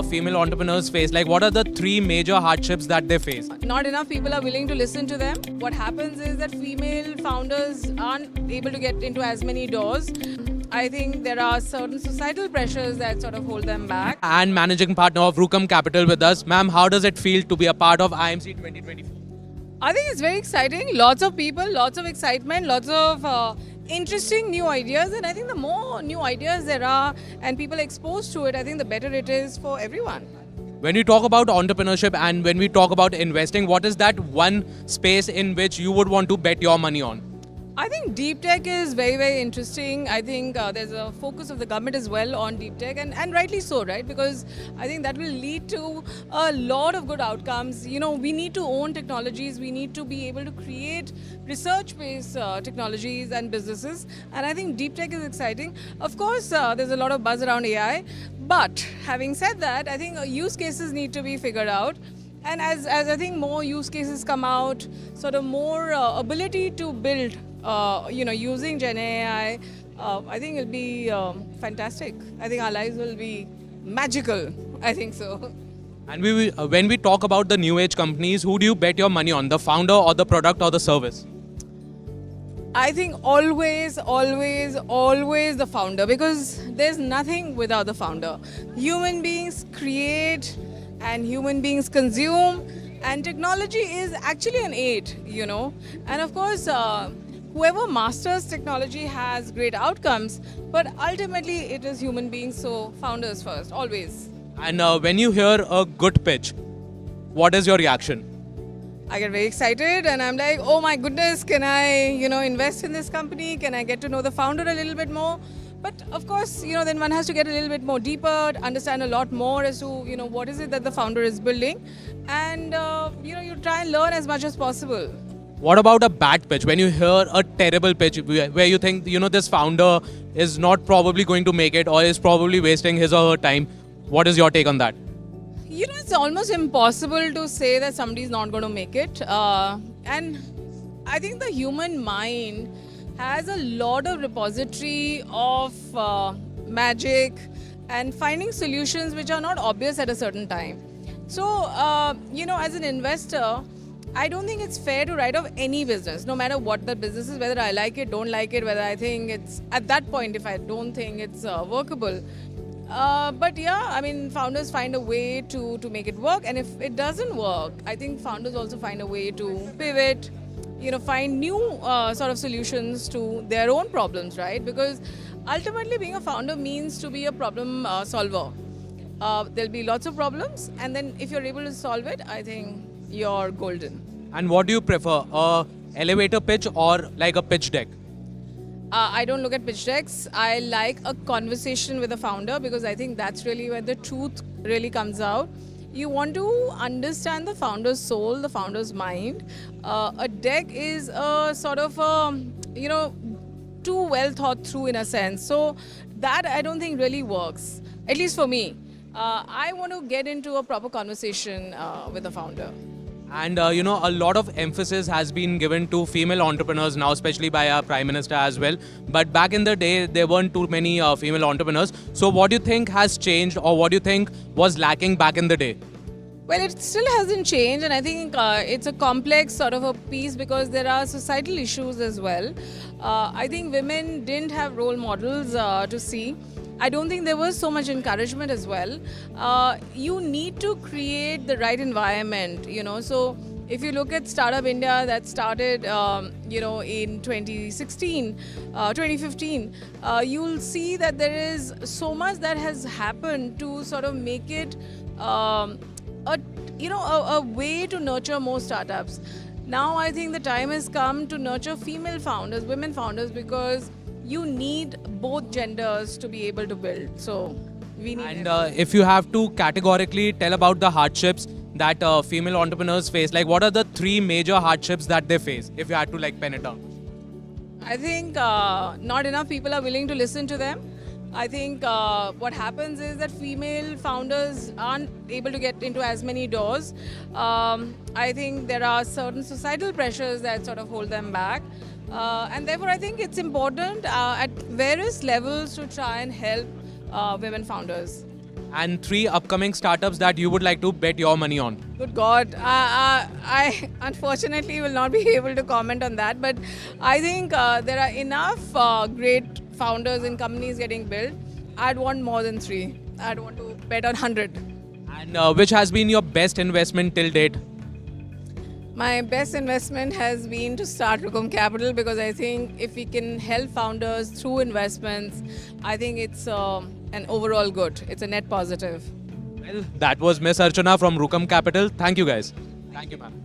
female entrepreneurs face? Like, what are the three major hardships that they face? Not enough people are willing to listen to them. What happens is that female founders aren't able to get into as many doors. I think there are certain societal pressures that sort of hold them back. And managing partner of Rukam Capital with us. Ma'am, how does it feel to be a part of IMC 2024? I think it's very exciting. Lots of people, lots of excitement, lots of interesting new ideas. And I think the more new ideas there are and people exposed to it, I think the better it is for everyone. When we talk about entrepreneurship and when we talk about investing, what is that one space in which you would want to bet your money on? I think deep tech is very, very interesting. I think there's a focus of the government as well on deep tech, and rightly so, right? Because I think that will lead to a lot of good outcomes. You know, we need to own technologies. We need to be able to create research-based technologies and businesses. And I think deep tech is exciting. Of course, there's a lot of buzz around AI. But having said that, I think use cases need to be figured out. And as I think more use cases come out, sort of more ability to build, using Gen AI, I think it'll be fantastic. I think our lives will be magical. I think so. And when we talk about the new age companies, who do you bet your money on? The founder or the product or the service? I think always the founder, because there's nothing without the founder. Human beings create and human beings consume, and technology is actually an aid, And of course, whoever masters technology has great outcomes, but ultimately it is human beings, so founders first, always. And when you hear a good pitch, what is your reaction? I get very excited and I'm like, oh my goodness, can I, invest in this company? Can I get to know the founder a little bit more? But of course, then one has to get a little bit more deeper, understand a lot more as to, what is it that the founder is building. And, you try and learn as much as possible. What about a bad pitch? When you hear a terrible pitch where you think, this founder is not probably going to make it or is probably wasting his or her time, what is your take on that? It's almost impossible to say that somebody's not going to make it. And I think the human mind has a lot of repository of magic and finding solutions which are not obvious at a certain time. So, as an investor, I don't think it's fair to write off any business, no matter what the business is, whether I like it, don't like it, whether I think it's, at that point, if I don't think it's workable. But yeah, founders find a way to make it work. And if it doesn't work, I think founders also find a way to pivot, find new sort of solutions to their own problems, right? Because ultimately being a founder means to be a problem solver. There'll be lots of problems, and then if you're able to solve it, I think you're golden. And what do you prefer, a elevator pitch or like a pitch deck? I don't look at pitch decks. I like a conversation with a founder, because I think that's really where the truth really comes out. You want to understand the founder's soul, the founder's mind. A deck is a sort of, too well thought through in a sense. So that I don't think really works, at least for me. I want to get into a proper conversation with the founder. And, a lot of emphasis has been given to female entrepreneurs now, especially by our Prime Minister as well. But back in the day, there weren't too many female entrepreneurs. So what do you think has changed, or what do you think was lacking back in the day? Well, it still hasn't changed, and I think it's a complex sort of a piece, because there are societal issues as well. I think women didn't have role models to see. I don't think there was so much encouragement as well. You need to create the right environment, So if you look at Startup India that started, in 2016, 2015, you'll see that there is so much that has happened to sort of make it a way to nurture more startups. Now I think the time has come to nurture female founders, women founders, because you need both genders to be able to build. So we need. And if you have to categorically tell about the hardships that female entrepreneurs face, like what are the three major hardships that they face, if you had to pen it down? I think not enough people are willing to listen to them. I think what happens is that female founders aren't able to get into as many doors. I think there are certain societal pressures that sort of hold them back. And therefore, I think it's important at various levels to try and help women founders. And 3 upcoming startups that you would like to bet your money on. Good God. I unfortunately will not be able to comment on that, but I think there are enough great founders and companies getting built. I'd want more than 3. I'd want to bet on 100. And which has been your best investment till date? My best investment has been to start Rukam Capital, because I think if we can help founders through investments, I think it's an overall good. It's a net positive. Well, that was Miss Archana from Rukam Capital. Thank you guys. Thank you, ma'am.